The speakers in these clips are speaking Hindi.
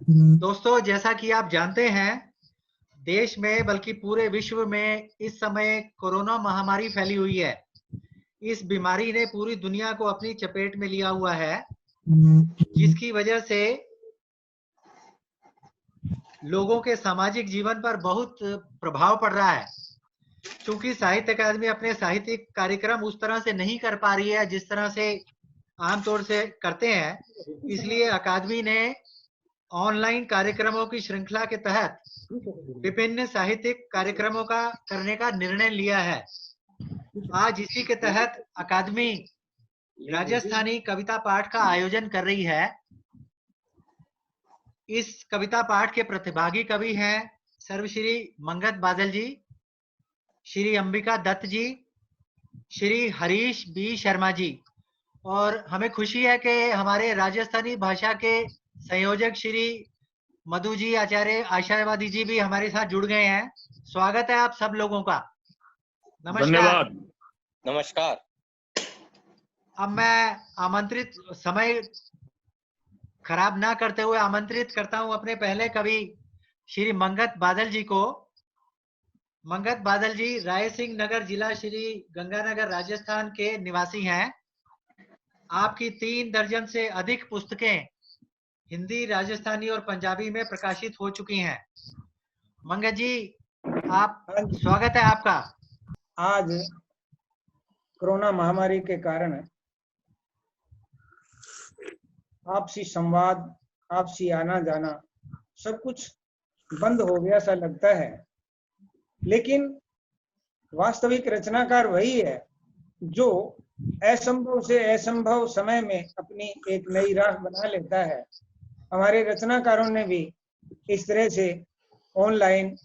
दोस्तों, जैसा कि आप जानते हैं, देश में बल्कि पूरे विश्व में इस समय कोरोना महामारी फैली हुई है। इस बीमारी ने पूरी दुनिया को अपनी चपेट में लिया हुआ है, जिसकी वजह से लोगों के सामाजिक जीवन पर बहुत प्रभाव पड़ रहा है। चूंकि साहित्य अकादमी अपने साहित्यिक कार्यक्रम उस तरह से नहीं कर पा रही है जिस तरह से आमतौर से करते हैं, इसलिए अकादमी ने ऑनलाइन कार्यक्रमों की श्रृंखला के तहत विभिन्न साहित्यिक कार्यक्रमों का करने का निर्णय लिया है। आज इसी के तहत अकादमी राजस्थानी कविता पाठ का आयोजन कर रही है। इस कविता पाठ के प्रतिभागी कवि हैं सर्वश्री मंगत बादल जी, श्री अंबिका दत्त जी, श्री हरीश बी शर्मा जी, और हमें खुशी है कि हमारे राजस्थानी भाषा के संयोजक श्री मधु जी आचार्य आशावादी जी भी हमारे साथ जुड़ गए हैं। स्वागत है आप सब लोगों का। नमस्कार। धन्यवाद। नमस्कार। अब मैं आमंत्रित समय खराब ना करते हुए आमंत्रित करता हूं अपने पहले कवि श्री मंगत बादल जी को। मंगत बादल जी राय सिंह नगर जिला श्री गंगानगर राजस्थान के निवासी हैं। आपकी 3 दर्जन से अधिक पुस्तकें हिंदी, राजस्थानी और पंजाबी में प्रकाशित हो चुकी हैं। मंगत जी, आप स्वागत है आपका। आज कोरोना महामारी के कारण आपसी संवाद, आपसी आना जाना सब कुछ बंद हो गया सा लगता है, लेकिन वास्तविक रचनाकार वही है जो असंभव से असंभव समय में अपनी एक नई राह बना लेता है। हमारे रचनाकारों ने भी इस तरह से ऑनलाइन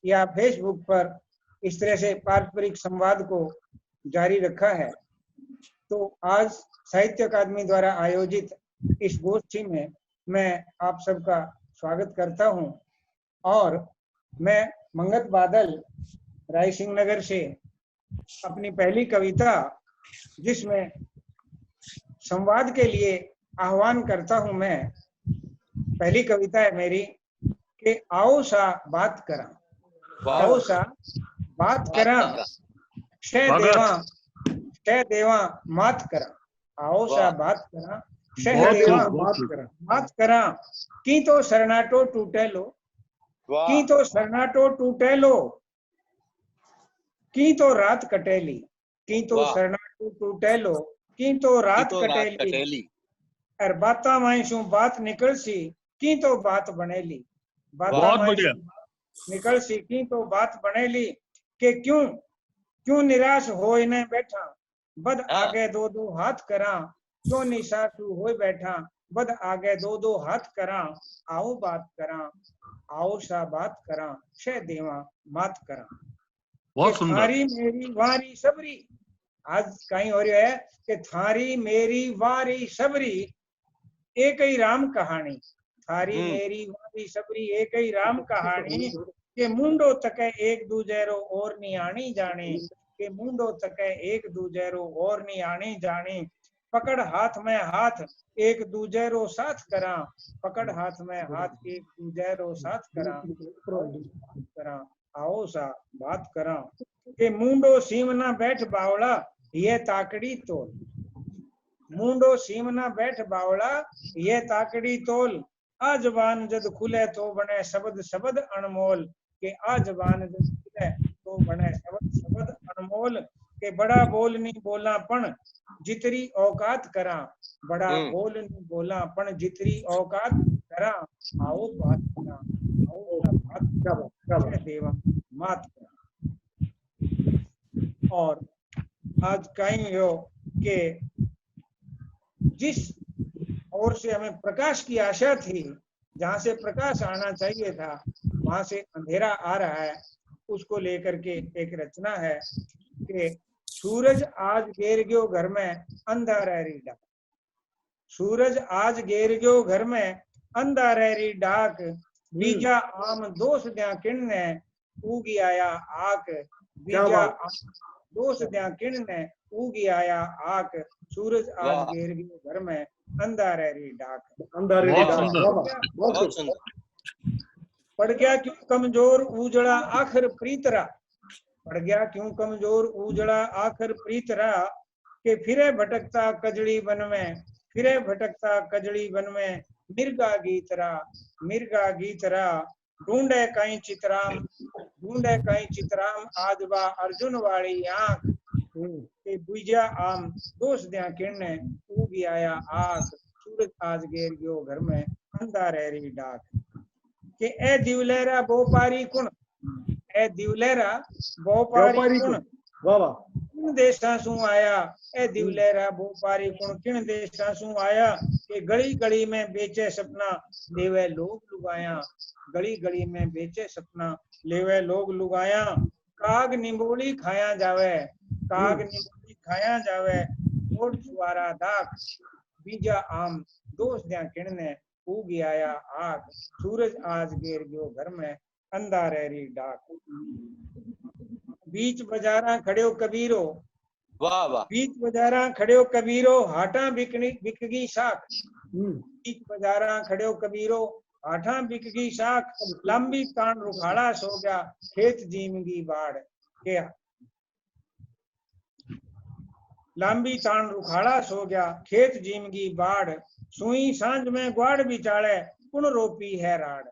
या फेसबुक पर इस तरह से पारस्परिक संवाद को जारी रखा है। तो आज साहित्य अकादमी द्वारा आयोजित इस गोष्ठी में मैं आप सबका स्वागत करता हूं और मैं मंगत बादल राय सिंह नगर से अपनी पहली कविता, जिसमें संवाद के लिए आह्वान करता हूं, मैं पहली कविता है मेरी कि आओ सा बात करा, आओ सा बात करा, शह देवा मात करा, आओ सा बात करा, शह देवा मात करा, की तो सरनाटो टूटे लो, की तो सरनाटो टूटे लो, की तो रात कटेली, की तो सरनाटो टूटे लो, की तो रात कटेली, और बाता मायसू बात निकल सी, की तो बात बनेली, बाता मायसू निकल सी, की तो बात बनेली, के क्यों क्यों निराश हो इन्हें बैठा, बद आगे दो दो हाथ करा, क्यों निशासु हो बैठा, बद आगे दो दो हाथ करा, आओ बात करा, आओ सा बात करा, शह देवा मात करा। बहुत सुंदर। थारी मेरी वारी सबरी, आज कहीं हो रही है कि थारी मेरी वारी सबरी एक ही राम कहानी, थारी मेरी वारी सबरी एक ही राम कहानी, के मुंडो तके एक दूजेरो और नहीं आनी जाने, के मुंडो तके एक दूजेरो और नहीं आनी जाने, पकड़ हाथ में हाथ एक दूजेरो साथ करा, पकड़ हाथ में हाथ एक दूजेरो साथ करा, आओ सा बात करा, के मुंडो सीमना बैठ बावला ये ताकड़ी तोल, मुंडो सीमना बैठ बावला ये ताकड़ी तोल, आ जबान जद खुले तो बने शब्द शब्द अनमोल, के आ जबान जद खुले तो बने शब्द शब्द अनमोल, के बड़ा बोल नहीं बोला पण जितरी औकात करा, बड़ा बोल नहीं बोला पण जितरी औकात करा, आओ बात करा, आओ बात करा, देवा मात करा। और आज कहीं हो के जिस ओर से हमें प्रकाश की आशा थी, जहां से प्रकाश आना चाहिए था वहां से अंधेरा आ रहा है, उसको लेकर के एक रचना है कि सूरज आज गेर गयो घर में अंधा रही डाक, सूरज आज गेर गयो घर में अंधा रही डाक, बीजा आम दोष द्या किण ने उगी आया आक, बीजा दोष द्या किण ने उगी आया आक, सूरज आज घेर गयो घर में, अंधा रही डाक। बहुत सुंदर। पड़ गया क्यों कमजोर उजड़ा आखिर प्रीतरा, पड़ गया क्यों कमजोर उजड़ा आखिर प्रीतरा, के फिरे भटकता कजड़ी वन में, फिरे भटकता कजड़ी वन में, मिर्गा गीतरा, ढूंढे कहीं चितराम आजबा अर्जुन वाली आंख, के बुझा आम दोष द्या किरने, उगी आया आख, सूरज आज घेर गयो घर में, अंधा रही डाक। के ए दिवलेरा बोपारी कुण, ए दिवलेरा बोपारी कुण, वाह वाह, किन देशा सु आया, ए दिवलेरा बोपारी कुण किन देशा सु आया, के गली गली में बेचे सपना लेवे लोग लुगाया, गली गली में बेचे सपना लेवे लोग लुगाया, काग निंबोली खाया जावे, काग निंबोली खाया जावे, ओढ़ छुआरा दाख, बीजा आम दोष द्या किणने, उगी आया आग, सूरज आज घेर गयो घर में, अंधा रही डाक। बीच बाजारा खड़ियो कबीरो, वाह वाह, बीच बाजारा खड़ियो कबीरो, हाटा बिकगी साख, बीच बाजारा खड़ियो कबीरो, हाटा बिकगी साख, लंबी कान रुखाड़ा सो गया, खेत जीमगी बाढ़, के लंबी तान रुखाड़ा सो गया, खेत जीमगी बाढ़, सुई सांझ में ग्वाड़ बिचाले, कुण रोपी है राड़,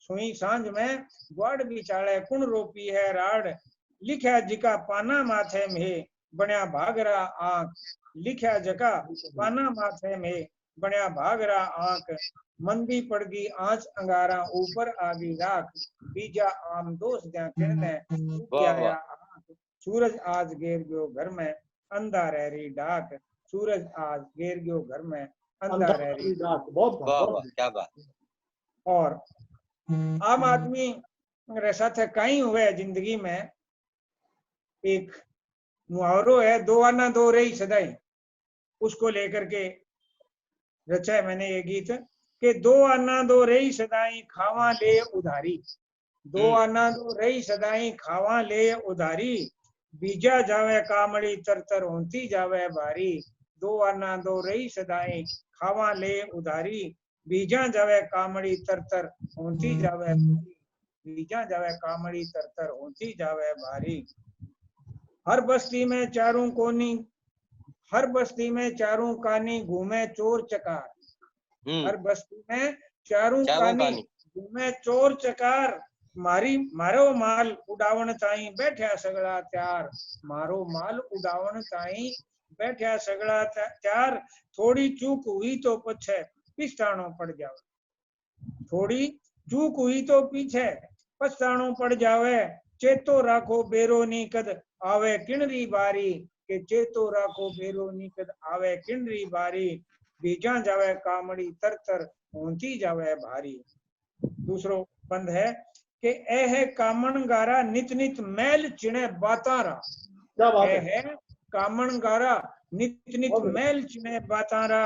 सुई सांझ में ग्वाड़ बिचाले, कुण रोपी है राड़, लिख्या जिका पाना माथे में, बण्या भागरा आंख, लिख्या जका पाना माथे में, बण्या भागरा आंख, मंदी पड़गी आंच अंगारा ऊपर आगी राख, बीजा आम दोष द्या किरने, आया आंख, सूरज आज घेर गयो घर में, अंधा रही डाक, सूरज आज घेर गयो घर में, अंधा रही डाक। बहुत क्या बात। और आम आदमी मेरे साथ कई हुए जिंदगी में, एक मुहावरो है, दो आना दो रही सदाई, उसको लेकर के रचा है मैंने ये गीत, कि दो आना दो रही सदाई खावा ले उधारी, दो आना दो रही सदाई खावा ले उधारी, बीजा जावे कामड़ी तरतर होती जावे भारी, दो आना दो रही सदाई खावा ले उधारी, बीजा जावे कामड़ी तरतर होती जावे भारी, बीजा जावे कामड़ी तरतर होती जावे भारी। हर बस्ती में चारों कोनी, हर बस्ती में चारों कानी घूमे चोर चकार, हर बस्ती में चारों कानी घूमे चोर चकार, मारी मारो माल उड़ावण ताई बैठा सगड़ा त्यार, मारो माल उड़ावण ताई बैठा सगड़ा त्यार, थोड़ी चूक हुई तो पछे पिछताणो पड़ जावे, थोड़ी चूक हुई तो पीछे पछताणो पड़ जावे, चेतो राखो बेरो नी कद आवे किणरी बारी, के चेतो राखो बेरो नी कद आवे किणरी बारी, बीजा जावे कामड़ी तरतर होती जावे भारी। दूसरो बंद है कि ए है कामण गारा नित नित मैल चिणे बातारा, ए है कामण गारा नित नित मैल चिणे बातारा,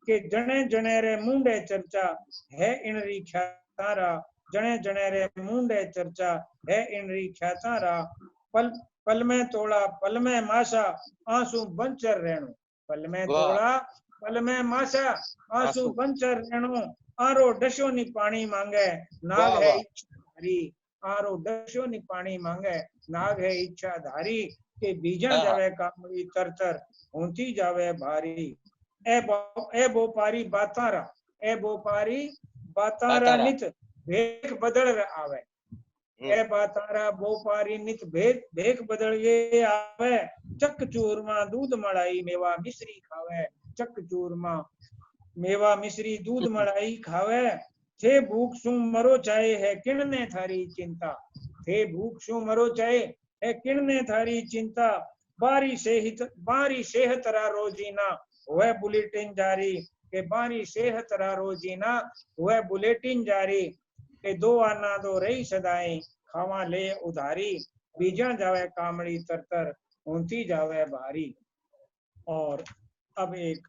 के जने जने रे मुंडे चर्चा है इनरी ख्यातारा, जने जने रे मुंडे चर्चा है इनरी ख्यातारा, पल पल में तोड़ा पल में माशा आंसू बंचर रेणु, पल में तोड़ा पल में माशा आंसू बंचर रेणु, आरो डशो नी पानी मांगे नाग है इच्छा धारी, आरो डशो नी पानी मांगे नाग है इच्छा धारी, के बीजा जावे कामड़ी तरतर होती जावे भारी। ए बोपारी बातारा, ए बोपारी बातारा नित भेख बदल आवे, ए बातारा बोपारी नित भेख बदल ये आवे, चक चूरमा दूध मलाई मेवा मिश्री खावे, चक चूरमा मेवा मिश्री दूध मलाई खावे, थे भूख सु मरो चाहे है किणने थारी चिंता, थे भूख सु मरो चाहे है किणने थारी चिंता, बारी सेहत रा रोजीना वह बुलेटिन जारी, के बारी सेहत रा रोजीना वह बुलेटिन जारी, के दो आना दो रही सदाई खावा ले उधारी, बीजा जावे कामड़ी तरतर होती जावे भारी। और अब एक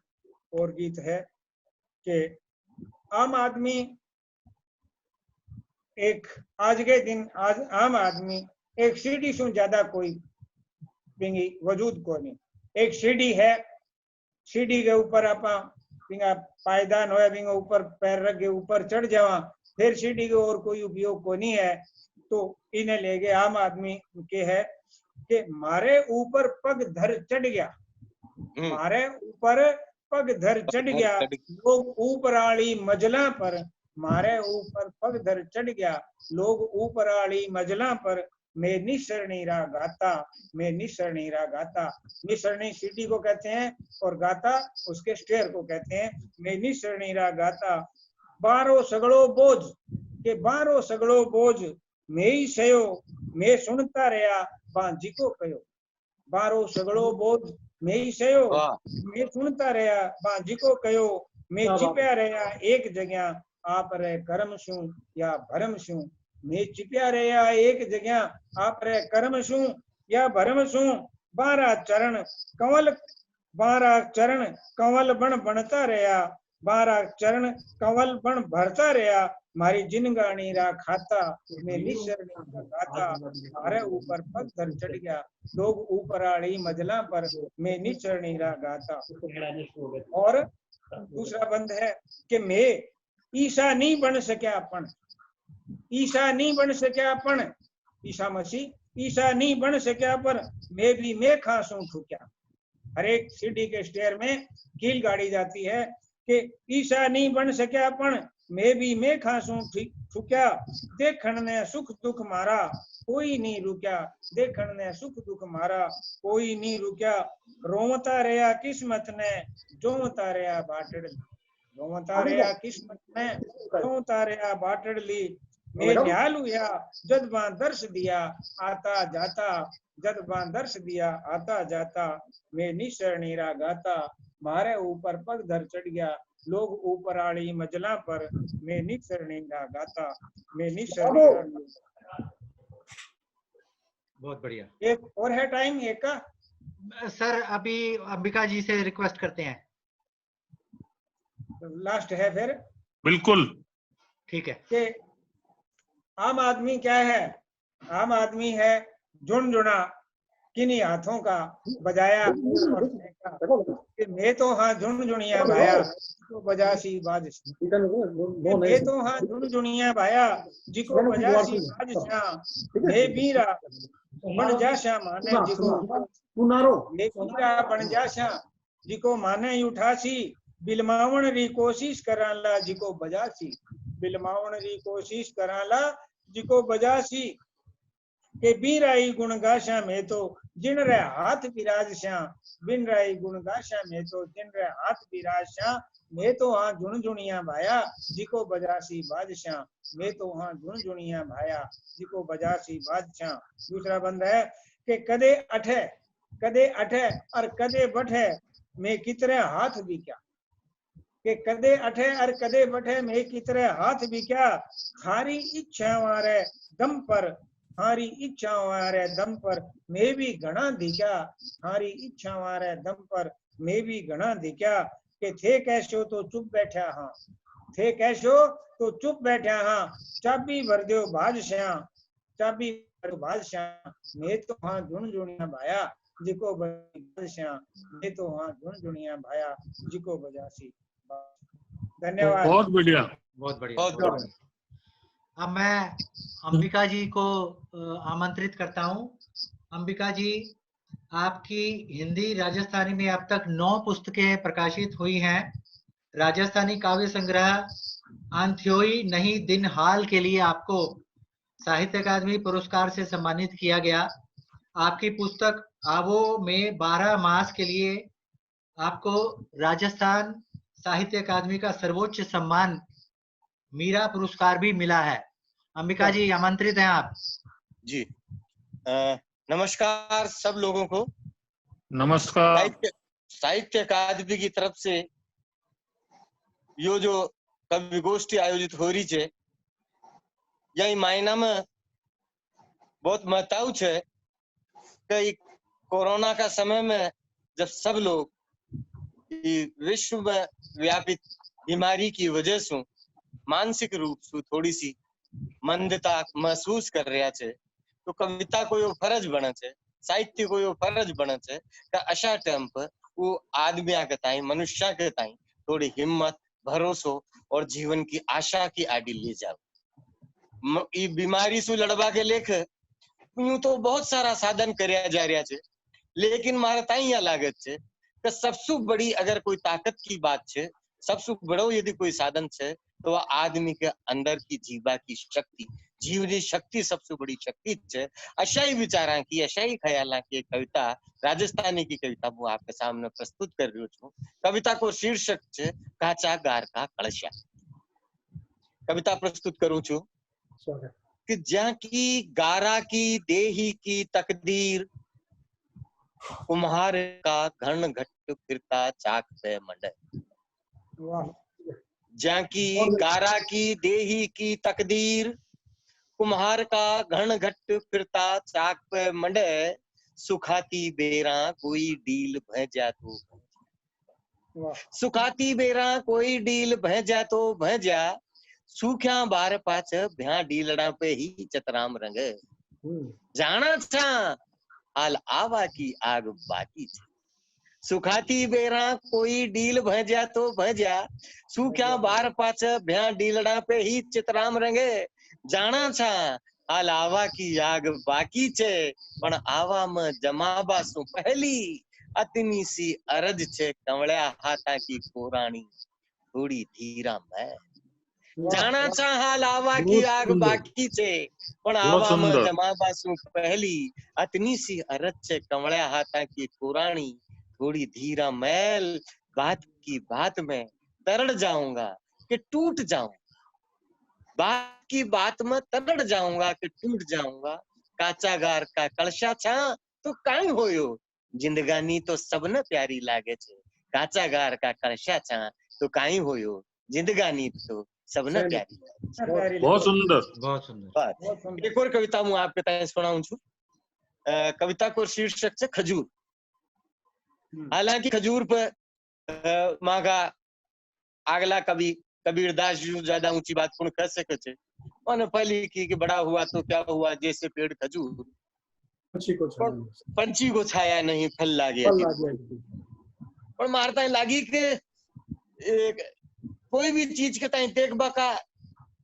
और गीत है कि आम आदमी एक आज के दिन आज आम आदमी एक सीढ़ी से ज्यादा कोई पिंगी वजूद को नहीं, एक सीढ़ी है, सीढ़ी के ऊपर आप बिंगा पायदान होया बिंगा ऊपर पैर रख के ऊपर चढ़ जावा, फिर सीढ़ी के और कोई उपयोग को नहीं है। तो इन्हें ले गए आम आदमी के है कि मारे ऊपर पग धर चढ़ गया, मारे ऊपर पग धर चढ़ गया, लोग ऊपर आली मजला पर, मारे ऊपर पग धर चढ़ गया, लोग ऊपर आली मजला पर, मैं निसरणी रा गाता, मैं निसरणी रा गाता। निसरणी सीढ़ी को कहते हैं और गाता उसके स्टेयर को कहते हैं। मैं निसरणी रा गाता, बारो सगड़ो बोझ के बारो सगड़ो बोझ मैं ही सयो, मैं सुनता रहा बांजी को कयो, बारो सगड़ो बोझ मैं ही सयो, मैं सुनता रहा बांजी को कयो, मैं छिपया रहा एक जगह आप रे कर्म शू या भरम शू, मैं छिपया रहा एक जगह आप रे कर्म शू या भरम शू। 12 चरण कंवल, 12 चरण कंवल बन बनता रहा, 12 चरण कंवल बन भरता रहा, मारी जिनगानी रा खाता, मैं निसरणी रा गाता, मारे ऊपर पग धर चढ़ गया, लोग ऊपर आड़ी मजला पर, मैं निसरणी रा गाता। और दूसरा बंद है कि मैं ईसा नहीं बन सका अपन, ईसा नहीं बन सका अपन, ईसा मसीह ईसा नहीं बन सका पर मैं भी मैं खासूं ठुक्या। हर एक सीढ़ी के स्टेयर में कील गाड़ी जाती है कि ईसा नहीं बन सका अपन, मैं भी मैं खासूं ठुक्या, देखण ने सुख दुख मारा कोई नहीं रुक्या, देखण ने सुख दुख मारा कोई नहीं रुक्या, रोवता रहा किस्मत ने जोवता रहा बाटड़, रोवता रहा किस्मत ने जोवता रहा बाटड़ ली, मैं न्याल हुआ जद बां दर्श दिया आता जाता, जद बां दर्श दिया आता जाता, मैं निसरणी रा गाता, मारे ऊपर पग धर चढ़ गया, लोग ऊपर आड़ी मजला पर, मैं निसरणी रा गाता, मैं निसरणी रा गाता। बहुत बढ़िया। एक और है टाइम एक का सर, अभी अंबिका जी से रिक्वेस्ट करते हैं, लास्ट है फिर। बिल्कुल ठीक है। कि आम आदमी क्या है, आम आदमी है झुनझुना किन्हीं हाथों का बजाया और फेंका, कि मैं तो हाँ झुनझुनिया भाया जिको बजासी बादशाह, मैं तो हाँ झुनझुनिया भाया जिको बजासी बादशाह, मैं बीरा बन जाशा माने जिको, मैं बीरा बन जाशा जिको माने उठासी, बिलमावण री कोशिश कराला जिको बजासी, बिलमावण री कोशिश कराला जिको बजासी, के बीराई गुण गाशा में तो जिन रे हाथ विराजशा, बिन राई गुण गाशा में तो जिन रे हाथ विराजशा, मैं तो हाँ झुनझुनिया भाया जिको बजासी बादशाह, मैं तो हाँ झुनझुनिया भाया जिको बजासी बादशाह। दूसरा बंद है कि कदे अठे और कदे बठे मैं कितरे हाथ भी क्या, कि कदे अठे और कदे बठे मैं कितरे हाथ भी क्या, थारी इच्छा वारे दम पर, थारी इच्छा वारे दम पर मैं भी घना दिखा, थारी इच्छा वारे दम पर मैं भी घना दिखा, कि थे कैसो तो चुप बैठा हाँ, थे कैसो तो चुप बैठा हाँ, चाबी भर दो बादशाह, चाबी भर दो बादशाह, मैं तो हाँ झुनझुनिया भाया जिको बादशाह, मैं तो हाँ झुनझुनिया भाया जिको बजासी। धन्यवाद। बहुत बढ़िया, बहुत बढ़िया। अब मैं अंबिका जी को आमंत्रित करता हूं। अंबिका जी, आपकी हिंदी राजस्थानी में अब तक 9 पुस्तकें प्रकाशित हुई हैं। राजस्थानी काव्य संग्रह आंथ्योई नहीं दिन हाल के लिए आपको साहित्य अकादमी पुरस्कार से सम्मानित किया गया। आपकी पुस्तक आवो में 12 मास के लिए आपको राजस्थान साहित्य अकादमी का सर्वोच्च सम्मान मीरा पुरस्कार भी मिला है। अंबिका जी, आमंत्रित हैं आप। जी, नमस्कार सब लोगों को। नमस्कार। साहित्य अकादमी की तरफ से यो जो कवि गोष्ठी आयोजित हो रही है, यही मायना में बहुत महत्व है कि कोरोना का समय में जब सब लोग विश्व में व्यापित बीमारी की वजह से मानसिक रूप से थोड़ी सी मंदता महसूस कर रहा है, तो कविता को यो फर्ज बने छे साहित्य को यो फर्ज बने छे कि अशा टाइम पर वो आदमिया के ताई मनुष्य के ताई थोड़ी हिम्मत भरोसो और जीवन की आशा की आड़ी ले जाओ। ई बीमारी से लड़वा के लेख यूं तो बहुत सारा साधन करया जा रहा है, लेकिन मारे ताई या लागत है कि सबसे बड़ी अगर कोई ताकत की बात है, सबसे बड़ो यदि कोई साधन है तो वह आदमी के अंदर की जीवा की शक्ति, जीवनी शक्ति सबसे बड़ी शक्ति है। अशा ही विचारा की, अशा ही ख्याला की कविता, राजस्थानी की कविता मैं आपके सामने प्रस्तुत कर रही हूँ। कविता को शीर्षक है काचा गार का कलशा। कविता प्रस्तुत करूँ छू कि ज्या की गारा की देही की तकदीर, कुम्हार का घन घट फिरता चाक पे मंडे। ज्या की गारा की देही की तकदीर, कुम्हार का घन घट फिरता चाक पे मंडे, सुखाती बेरा कोई डील भैजा तो सुखाती बेरा कोई डील भैजा तो भैजा, सूख्या बार पाच भ्या डीलड़ा पे ही चतराम रंग। जाना था हाल आवा की आग बाकी थी, सुखाती बेरा कोई डील भैजा तो भैजा, सूख्या बार पाच भ्या डीलड़ा पे ही चितराम रंगे। जाना था हाल आवा की आग बाकी छे, पण आवा में जमाबा सु पहली अतनी सी अरज छे, कंवळ्या हाथा की कोराणी थोड़ी धीरा मैं। जाना था हाल आवा की आग बाकी छे, पण आवा में जमाबा सु पहली अतनी सी अरज छे, कंवळ्या हाथा की कोराणी थोड़ी धीरा मैल। बात की बात में तरड़ जाऊंगा कि टूट जाऊं, बात की बात में तरड़ जाऊंगा कि टूट जाऊंगा, काचा गार का कलशा छा तो काई होयो, जिंदगानी तो सबने प्यारी लागे छे। काचा गार का कलशा छा तो काई होयो, जिंदगानी तो सबने प्यारी लागे। बहुत सुंदर, बहुत सुंदर। एक और कविता मैं आपके ताई सुनाऊं छू। कविता को शीर्षक है खजूर। हालांकि खजूर पर माँ का अगला कवि कबीरदास जी ज्यादा ऊंची बात कौन कह सके छे। उन्होंने पहली की कि बड़ा हुआ तो क्या हुआ, जैसे पेड़ खजूर पंछी को छाया नहीं फल लागे। और मारता लागी के कोई भी चीज के ताई देखबा का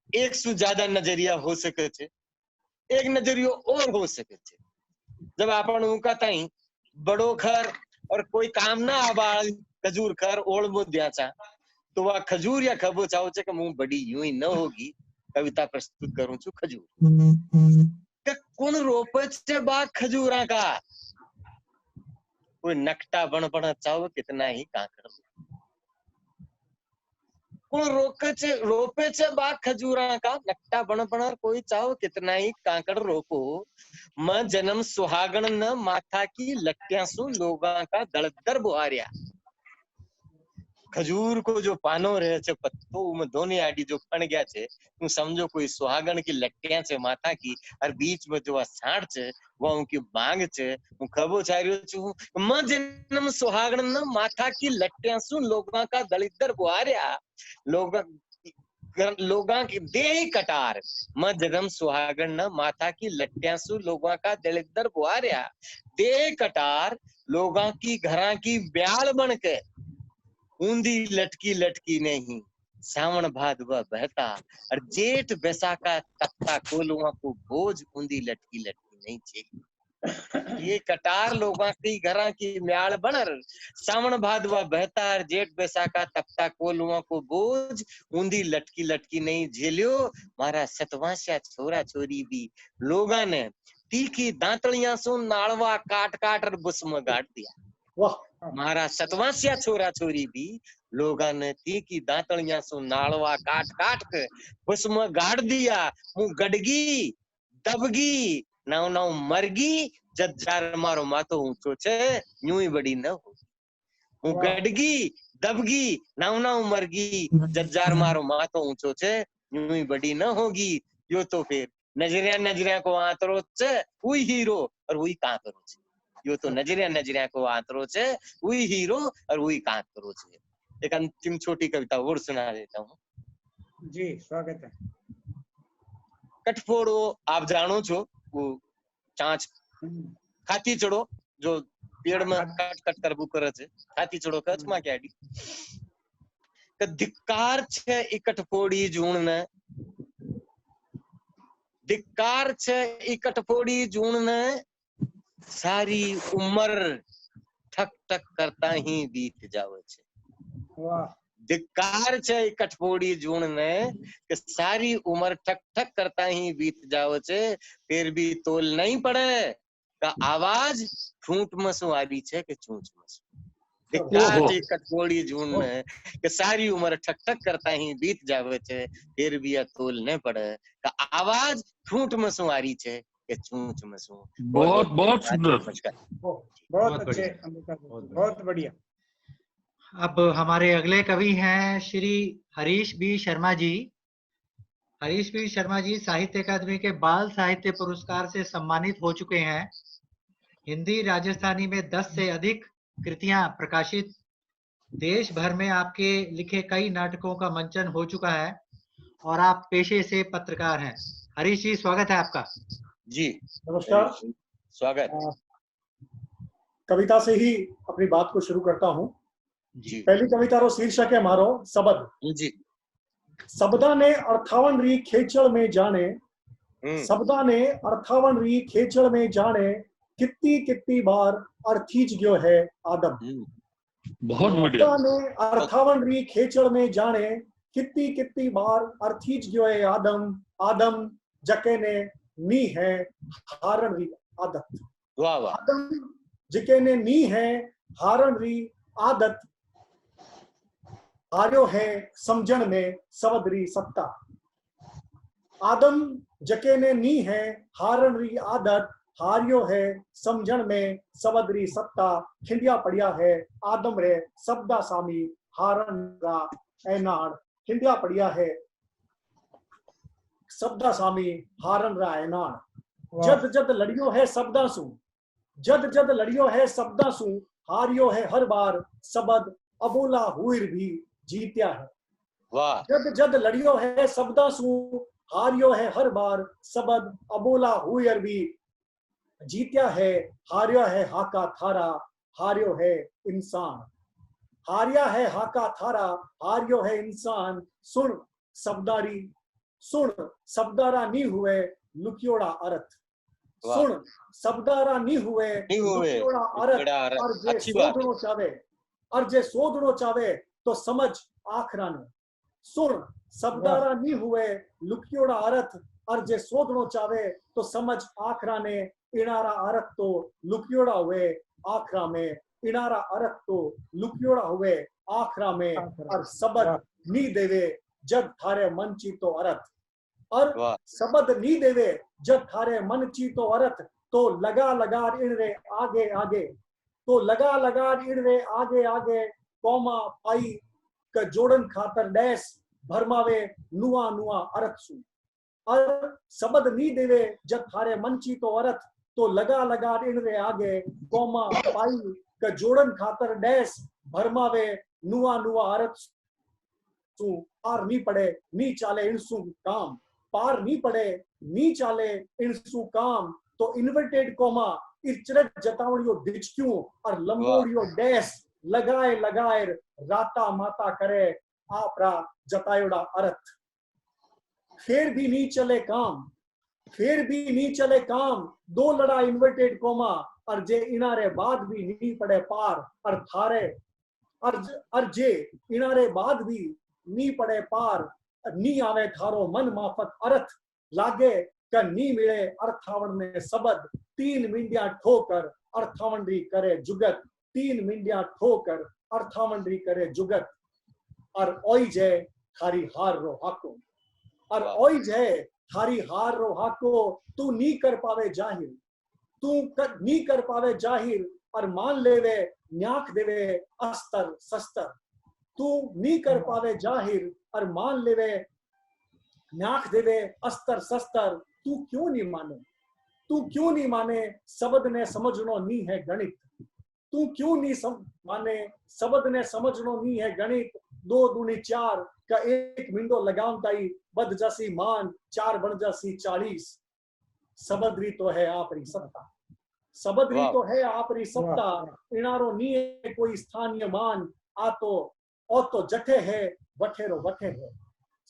एक से ज्यादा नजरिया हो सके छे, एक नजरियो और हो सके छे। जब अपन उनका ताई बड़ो घर और कोई काम ना आवा खजूर खर ओढ़ मो दिया चा, तो वह खजूर या खबो चाहो चे कि मुंह बड़ी यूं ही न होगी। कविता प्रस्तुत करूं छू खजूर। कौन रोपे छे बाग खजूरा का, कोई नकटा बन बन चाहो कितना ही कांकड़। कौन रोपे छे बाग खजूरा का, नकटा बन बन कोई चाहो कितना ही कांकड़ रोपो। मैं जन्म सुहागण न माथा की लट्टियां सु लोगा का दलदर बुहारिया। खजूर को जो पानो रहे छे पत्तो में दोने आडी जो फण गया छे, तू समझो कोई सुहागण की लट्टियां छे माथा की, और बीच में जो साड़ छे वो उनकी मांग छे। हूँ खबो चारियो छू मैं जन्म सुहागण न माथा की लट्टियां सु लोगा का दलिदर बुहारिया। लोगा की देह कटार, मैं जन्म सुहागण न माथा की लट्टियां सु लोगा का दलिदर बुहारिया। देह कटार लोगा की घरा की ब्याल बन के, ऊंधी लटकी लटकी नहीं सावन भादवा बहता, और जेठ बैसाखा तपता कोलुआ को बोझ ऊंधी लटकी लटकी नहीं छे। ये कटार लोगों की घरा की म्याल बनर, सावन भादवा बहता और जेठ बैसाखा तपता कोलुआ को बोझ ऊंधी लटकी लटकी नहीं झेलियो। मारा सतवासिया छोरा छोरी भी लोगा ने तीखी दांतड़ियां सु नाड़वा काट काट और बुस्म गाड़ दिया। मारा सतवासिया छोरा छोरी भी लोगा ने तीखी दांतड़ियां सु नाड़वा काट काट के बुस्म गाड़ दिया। मुंह गड़गी दबगी नाव नाव मरगी, जज्जार मारो मातो ऊंचो छे यूं ही बड़ी न हो। मुंह गड़गी दबगी नाव नाव मरगी, जज्जार मारो मातो ऊंचो छे यूं ही बड़ी न होगी। यो तो फिर नजरिया नजरिया को आतरो छे वही हीरो और वही कांतरो छे। यो तो नजरिया नजरिया को आतरो छे वही हीरो और वही कांतरो छे। एक अंतिम छोटी कविता और सुना देता हूँ। जी स्वागत है। कठफोड़ो आप जानो छो वो चांच खाती चढ़ो जो पेड़ में कट कट कर बु करे छे खाती चढ़ो कच में क्या के धिक्कार छे ई कटफोड़ी जून ने धिक्कार छे ई कटफोड़ी जून ने सारी उम्र ठक ठक करता ही बीत जावे छे वाह धिक्कार छे ई कटफोड़ी जून ने कि सारी उम्र ठक ठक करता ही बीत जावे छे फिर भी तोल नहीं पड़े का आवाज ठूंठ में सु आवी छे के चूंच में सु धिक्कार छे कटफोड़ी जून ने कि सारी उम्र ठक ठक करता ही बीत जावे छे फिर भी आ तोल नहीं पड़े का आवाज ठूंठ में सु आरी छे के चूंच में सु बहुत बहुत सुंदर बहुत अच्छे बहुत बढ़िया। अब हमारे अगले कवि हैं श्री हरीश बी शर्मा जी। हरीश बी शर्मा जी साहित्य अकादमी के बाल साहित्य पुरस्कार से सम्मानित हो चुके हैं। हिंदी राजस्थानी में 10 से अधिक कृतियां प्रकाशित, देश भर में आपके लिखे कई नाटकों का मंचन हो चुका है और आप पेशे से पत्रकार हैं। हरीश जी स्वागत है आपका। जी नमस्कार, स्वागत। कविता से ही अपनी बात को शुरू करता हूँ। जी पहली कविता रो शीर्षक है मारो सबद। जी सबदा ने 58 री खेचड़ में जाने, सबदा ने 58 री खेचड़ में जाने कितनी कितनी बार अर्थीज गयो है आदम। बहुत बढ़िया। सबदा ने 58 री खेचड़ में जाने कितनी कितनी बार अर्थीज गयो है आदम। आदम जके ने नी है हारण री आदत। वाह वाह। आदम जके ने नी है हारण री आदत, हार्यो है समझण में सवदरी सत्ता। आदम जके ने नी है हारण री आदत, हार्यो है समझण में सवदरी सत्ता। खिंडिया पड़िया है आदम रे सबदा सामी हारण रा ऐनाड़। खिंडिया पड़िया है सबदा सामी हारण रा ऐनाड़। जद जद लड़ियो है सबदा सु, जद जद लड़ियो है सबदा सु, हारियो है हर बार सबद अबोला हुईर भी जीत्या है। वाह। जद जद लड़ियो है सबदा सु, हारियो है हर बार सबद अबोला हुईर भी जीत्या है। हारियो है हाका थारा, हारियो है इंसान। हारिया है हाका थारा, हारियो है इंसान। सुन सबदारी, सुन सबदारा नी हुए लुकियोड़ा अर्थ। सुन सबदारा नी हुए लुकियोड़ा अर्थ। और जे सोधनो चावे, और जे सोधनो चावे तो समझ आखरा ने। सुन सबदारा नी हुए लुकियोड़ा अर्थ, और जे सोधनो चावे तो समझ आखरा ने। इनारा अर्थ तो लुकियोड़ा हुए आखरा में, इनारा अर्थ तो लुकियोड़ा हुए आखरा में। और सबद नी देवे जब थारे मन चीतो अर्थ, और सबद नी देवे जब थारे मन चीतो अर्थ। तो लगा लगा इनरे आगे आगे, तो लगा लगा इनरे आगे आगे। कौमा पाई का जोड़न खातर डैस भरमावे नुआ नुआ अर्थ सु। और सबद नी देवे जब थारे मन चीतो अर्थ, तो लगा लगा इनरे आगे। कौमा पाई का जोड़न खातर डैस भरमावे नुआ नुआ अर्थ सु। पार नी पड़े नी चाले इनसु काम, पार नी पड़े नी चाले इनसु काम। तो इन्वर्टेड कोमा इचरत जतावड़ियो दिचक्यों, और लंबोड़ियो डैस लगाए लगाए राता माता करे आपरा जतायोड़ा अर्थ। फिर भी नी चले काम, फिर भी नी चले काम। दो लड़ा इन्वर्टेड कोमा, और जे इनारे बाद भी नी पड़े पार। और थारे और जे इनारे बाद भी नी पड़े पार, नी आवे थारो मन माफक अर्थ। लागे का नी मिले अर्थावण ने सबद, 3 मिंडिया ठोकर अर्थावंडी करे जुगत। 3 मिंडिया ठोकर अर्थावंडी करे जुगत। और ओई जय थारी हार रो हाको, और ओई जय थारी हार रो हाको। तू नी कर पावे जाहिर, तू नी कर पावे जाहिर। और मान लेवे न्याक देवे अस्तर सस्तर। तू नी कर पावे जाहिर, और मान लेवे न्याक देवे अस्तर सस्तर। तू क्यों नहीं माने, तू क्यों नहीं माने सबद ने समझनो नी है गणित। तू क्यों नहीं माने सबद ने समझनो नी है गणित। 2 दूनी 4 का 1 मिंडो लगाम ताई, बद जसी मान 4 बन जसी 40। सबदरी तो है आप री सत्ता। सबदरी वाह। तो है आपरी सत्ता, वाह। इणारो नी है कोई स्थानीय मान, आ तो जठे है वठेरो वठे है।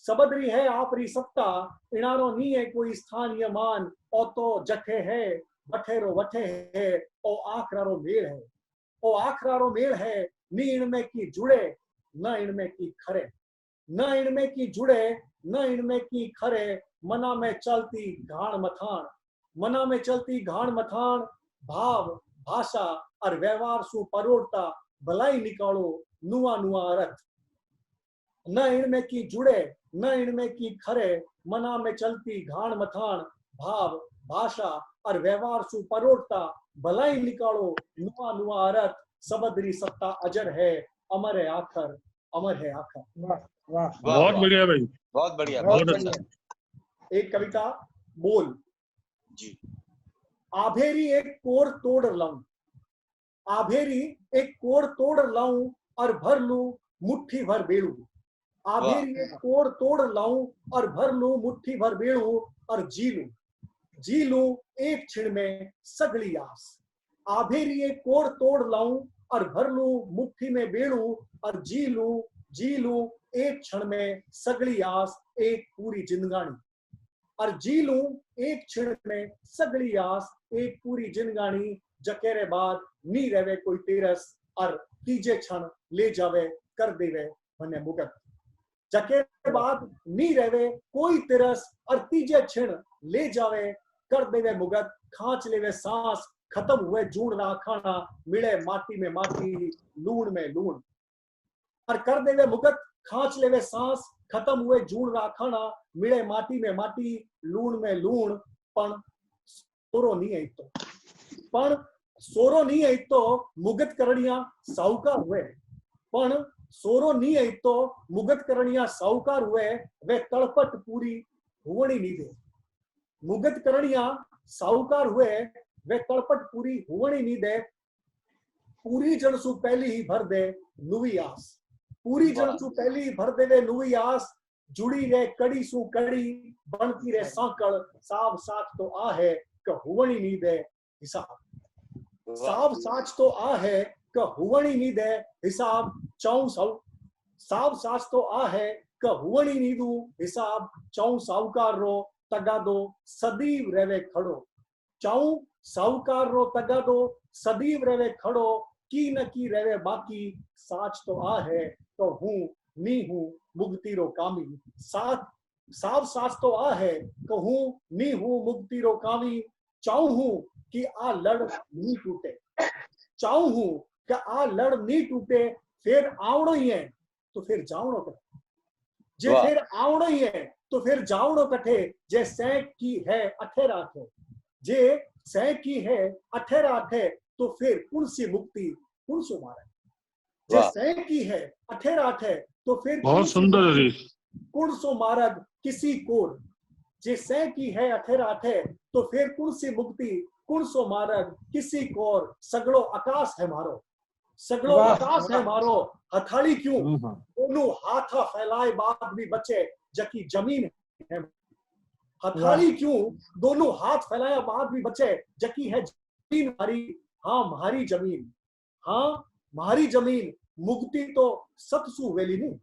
सबदरी है आपरी सत्ता, इणारो नी है कोई स्थानीय मान, ओ तो जठे है वठेरो वठे है। ओ आखरारो मेल है, ओ आखरारो मेल है, नी इनमें की जुड़े न इनमें की खरे, न इनमें की जुड़े न इनमें की खरे। मना में चलती घाण मथाण, मना में चलती घाण मथाण, भाव भाषा और व्यवहार सु परोड़ता भलाई निकालो नुआ नुआ अर्थ। न इनमें की जुड़े न इनमें की खरे, मना में चलती घाण मथाण, भाव भाषा और व्यवहार सु परोड़ता भलाई निकालो नुआ नुआ अर्थ। सबदरी सत्ता अजर है, अमर है आखर, अमर है आखर। वाह वाह वाह, बहुत वाह। बढ़िया भाई, बहुत बढ़िया, बहुत बहुत अच्छा। अच्छा एक कविता बोल। जी। आभेरी एक कोर तोड़ लाऊं, आभेरी एक कोर तोड़ लाऊं और भर लूं मुट्ठी भर बेड़ू। आभेरी एक कोर तोड़ लाऊं और भर लूं मुट्ठी भर बेड़ू, और जी लूं एक क्षण में सगली आस। आभेरी एक कोर तोड़ लाऊं और भर लूं मुट्ठी में बेड़ू, और जी लूं एक क्षण में सगली आस, एक पूरी जिंदगानी। और जी लूं एक क्षण में सगली आस, एक पूरी जिंदगानी। जकेरे बाद नी रहे कोई तेरस, और तीजे क्षण ले जावे कर देवे मने मुगत। जकेरे बाद नी रहे कोई तिरस, और तीजे क्षण ले जावे कर देवे मुगत। खांच लेवे सांस, खत्म हुए जून राखाना, मिले माटी में माटी लूण में लूण। और कर देवे मुगत, खांच लेवे सांस, खत्म हुए जून राखाना, मिले माटी में माटी लूण में लूण। पण सोरो नहीं है तो, पण सोरो नहीं है तो मुगत करणिया साहूकार हुए। पण सोरो नहीं है तो मुगत करणिया साहूकार हुए, वे तड़पट पूरी हुवणी नहीं दे। मुगत करणिया साहूकार हुए, वे तड़पट पूरी हुवणी नहीं दे। पूरी जनसु पहली ही भर दे नुवी आस, पूरी जनसु पहली ही भर दे वे नुवी आस। जुड़ी रे कड़ी सु कड़ी, बनती रे सांकड़, साव साथ तो आ है क हुवणी नहीं दे हिसाब। साव साच तो आ है क हुवणी नहीं दे हिसाब। चौं साव साच तो आ है क हुवणी नहीं दू हिसाब। चौं साहूकार रो तगादो सदैव रेवे खड़ो, चौं साहूकार रो तगादो सदैव रेवे खड़ो। की न की रेवे बाकी, साच तो आ है तो हूं नी हूं मुक्ति रो कामी। साव साच तो आ है तो हूं नी हूं मुक्ति रो कामी। चाहूं हूं कि आ लड़ नी टूटे, चाहूं हूं कि आ लड़ नी टूटे। फिर आवड़ो ही है तो फिर जावड़ो कटे, जे फिर आवड़ो ही है तो फिर जावड़ो कटे। जे सैंक की है अठेरा अठे, जे सैंक की है अठेरा अठे, तो फिर कौन सी मुक्ति कौन सो मारे। जे सैंक की है अठेरा अठे, तो फिर बहुत सुंदर है। कौन सो मार्ग किसी कोर। जे सैंक की है अठेरा अठे, तो फिर कौन सी मुक्ति कौन सो मार्ग किसी कोर। सगड़ो आकाश है मारो, सगड़ो आकाश है मारो। हथाड़ी क्यों दोनों हाथा फैलाए बाद भी बचे, जकी जमीन है। हथाड़ी क्यों दोनों हाथ फैलाया बाद भी बचे, जकी है जमीन हमारी। हाँ हमारी जमीन, हाँ हमारी जमीन। मुक्ति तो सतसु हुएली नहीं,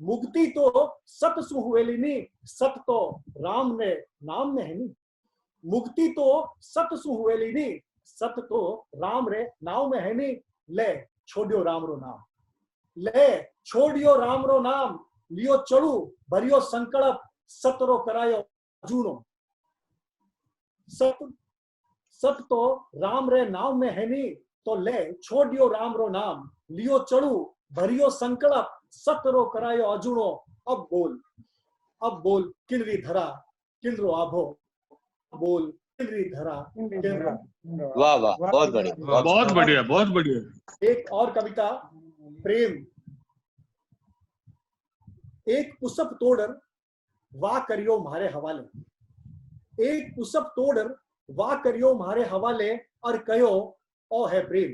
मुक्ति तो सतसु हुएली नहीं। सत तो राम ने नाम में है नहीं, मुक्ति तो सतसु हुएली नहीं। सत तो राम रे नाम में है नहीं। ले छोड़ियो राम रो नाम, ले छोड़ियो राम रो नाम। लियो चढ़ू भरियो संकल्प, सतरो करायो जूनो। सत तो राम रे नाम में है नहीं, तो ले छोड़ियो राम रो नाम। लियो चढ़ू भरियो संकल्प, सतरो करायो अजूनो। अब बोल किनरी धरा किनरो आभो, बोल किनरी धरा किनरो। वाह वाह, बहुत बढ़िया, बहुत बढ़िया, बहुत बढ़िया। एक और कविता प्रेम। एक पुष्प तोड़र वाह करियो म्हारे हवाले, एक पुष्प तोड़र वाह करियो म्हारे हवाले, और कहो ओ है प्रेम।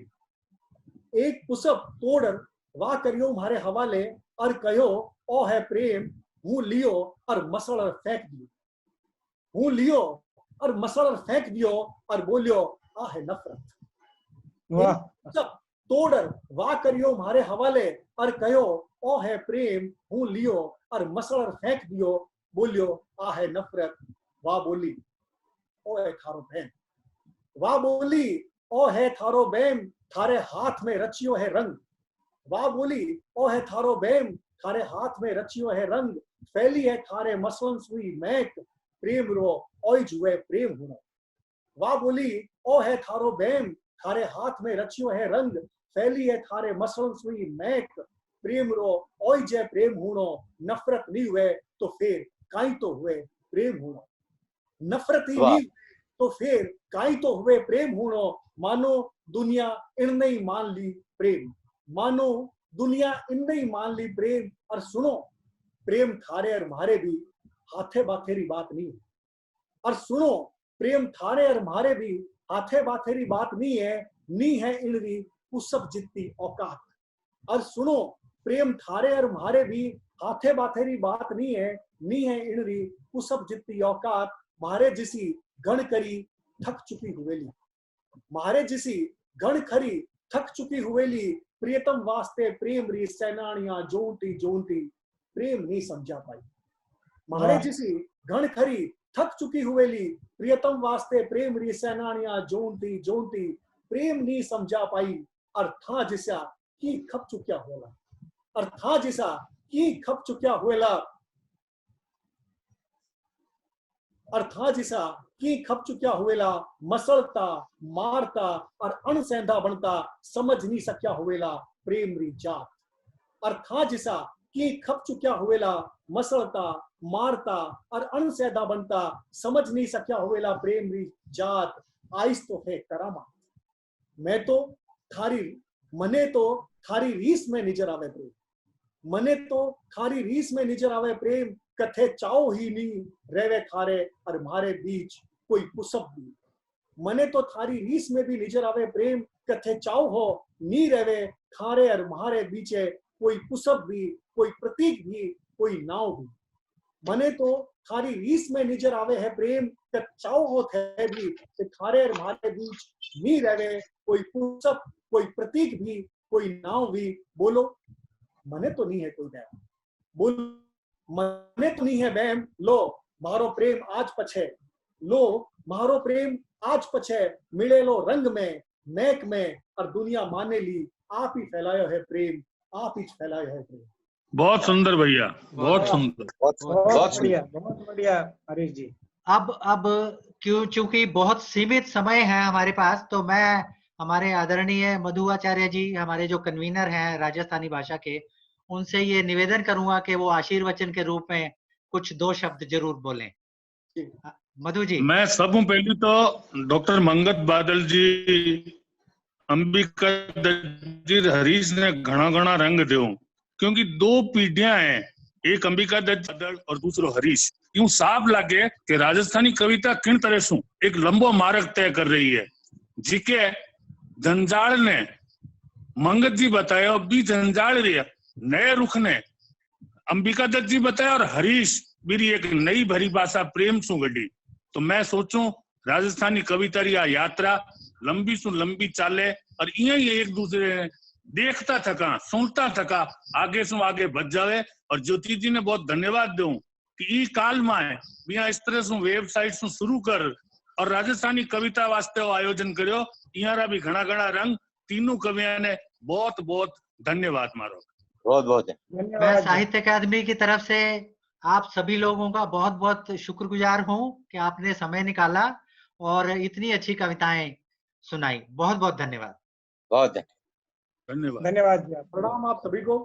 एक पुष्प तोड़र वाह करियो म्हारे हवाले, और कहो ओ है प्रेम। हूं लियो और मसड़ फेंक दियो, हूं लियो और मसड़ फेंक दियो, और बोलियो आ है नफरत। वाह, सब तोड़ वाह करियो मारे हवाले और कहो ओ है प्रेम हूं लियो और मसल फेंक दियो बोलियो आ है नफरत। वाह बोली ओ है थारो बहन, वाह बोली ओ है थारो बैम थारे हाथ में रचियो है रंग। वाह बोली ओ है थारो बैम थारे हाथ में रचियो है रंग। फैली है थारे मसलन सुई मैक प्रेम रो ओई जुए प्रेम हुनो। वाह बोली ओ है थारो बैम थारे हाथ में रचियो है रंग। फैली है थारे मसलन सुई मैक प्रेम रो ओई जे प्रेम हुनो। नफरत नहीं हुए तो फिर काई तो हुए प्रेम हुनो। नफरत ही नहीं तो फिर काई तो हुए प्रेम हुनो। मानो दुनिया इन नहीं मान ली प्रेम, मानो दुनिया इन नहीं मान ली प्रेम। और सुनो प्रेम थारे और मारे भी हाथे बाथेरी बात नहीं है। और सुनो प्रेम थारे और मारे भी हाथे बाथेरी बात नहीं है। नी है इनरी उसब जितनी औकात। और सुनो प्रेम थारे और मारे भी हाथे बाथेरी बात नहीं है। नी है इनरी उसब जितनी औकात। मारे जिसी गण करी थक चुकी हुवेली, मारे जिसी गण खरी थक चुकी हुवेली। प्रियतम वास्ते प्रेम री सैनानियां जोंटी जोंटी प्रेम नहीं समझा पाई। मारे जिसी गण खरी थक चुकी हुवेली। प्रियतम वास्ते प्रेम री सैनानियां जोंटी जोंटी प्रेम नहीं समझा पाई। और था जिसा की खप चुक्या होला, और था जिसा की खप चुक्या हुएला। और था जिसा की खप चुक्या हुएला। मसलता मारता और अणसैंधा बनता समझ नहीं सक्या हुएला प्रेम री जात। और था जिसा की खप चुक्या हुएला। मसलता मारता और अणसैंधा बनता समझ नहीं सक्या हुएला प्रेम री जात। आइस तो है करामा मैं तो थारी मने तो थारी रीस में निजर आवे प्रेम। मने तो थारी रीस में निजर आवे प्रेम। कथे चाओ ही नहीं रेवे थारे और मारे बीच कोई कुसब भी। मने तो थारी रीस में भी निजर आवे प्रेम। कथे चाओ हो नी रेवे थारे और मारे बीचे कोई कुसब भी, कोई प्रतीक भी, कोई नाव भी। मने तो थारी रीस में निजर आवे है प्रेम। चाओ हो थे भी थारे और मारे बीच नी रेवे कोई कुसब, कोई प्रतीक भी, कोई नाव भी। बोलो मने तो नहीं है कोई बैम, बोलो मने तो नहीं है बैम। लो मारो प्रेम आज पछे, लो मारो प्रेम आज पछे। मिले लो रंग में मैक में और दुनिया माने ली। आप ही फैलायो है प्रेम, आप ही फैलायो है प्रेम। बहुत सुंदर भैया, बहुत सुंदर। बहुत बढ़िया हरीश जी। अब चूंकि बहुत सीमित समय है हमारे पास, तो मैं हमारे आदरणीय मधु आचार्य जी, हमारे जो कन्वीनर हैं राजस्थानी भाषा के, उनसे ये निवेदन करूंगा कि वो आशीर्वचन के रूप में कुछ 2 शब्द जरूर बोलें। मधु जी। मैं सबों पहले तो डॉक्टर मंगत बादल जी, अंबिका दत्त जी, हरीश ने घना घना रंग दो, क्योंकि 2 पीढ़ियां हैं, एक अंबिका दत्त बादल और दूसरो हरीश। यूं साफ लगे कि राजस्थानी कविता किन तरह से एक लंबो मार्ग तय कर रही है। जिके जंजाल ने मंगत जी बताया, बी जंजाल रे नए रुख ने अंबिका दत्त जी बताया, और हरीश भी एक नई भरी भाषा प्रेम सु गढ़ी। तो मैं सोचूं राजस्थानी कविता री यात्रा लंबी सु लंबी चाले और यही एक दूसरे देखता थका सुनता थका आगे सु आगे बढ़ जावे। और ज्योति जी ने बहुत धन्यवाद दूं कि ई काल में बिया इस तरह से वेबसाइट से शुरू कर और राजस्थानी कविता वास्ते आयोजन करो। इहारा भी घना घना रंग, तीनों कवियों ने बहुत बहुत धन्यवाद मारो। बहुत बहुत मैं साहित्य अकादमी की तरफ से आप सभी लोगों का बहुत बहुत शुक्रगुजार हूं कि आपने समय निकाला और इतनी अच्छी कविताएं सुनाई। बहुत बहुत धन्यवाद। बहुत धन्यवाद। धन्यवाद। प्रणाम आप सभी को।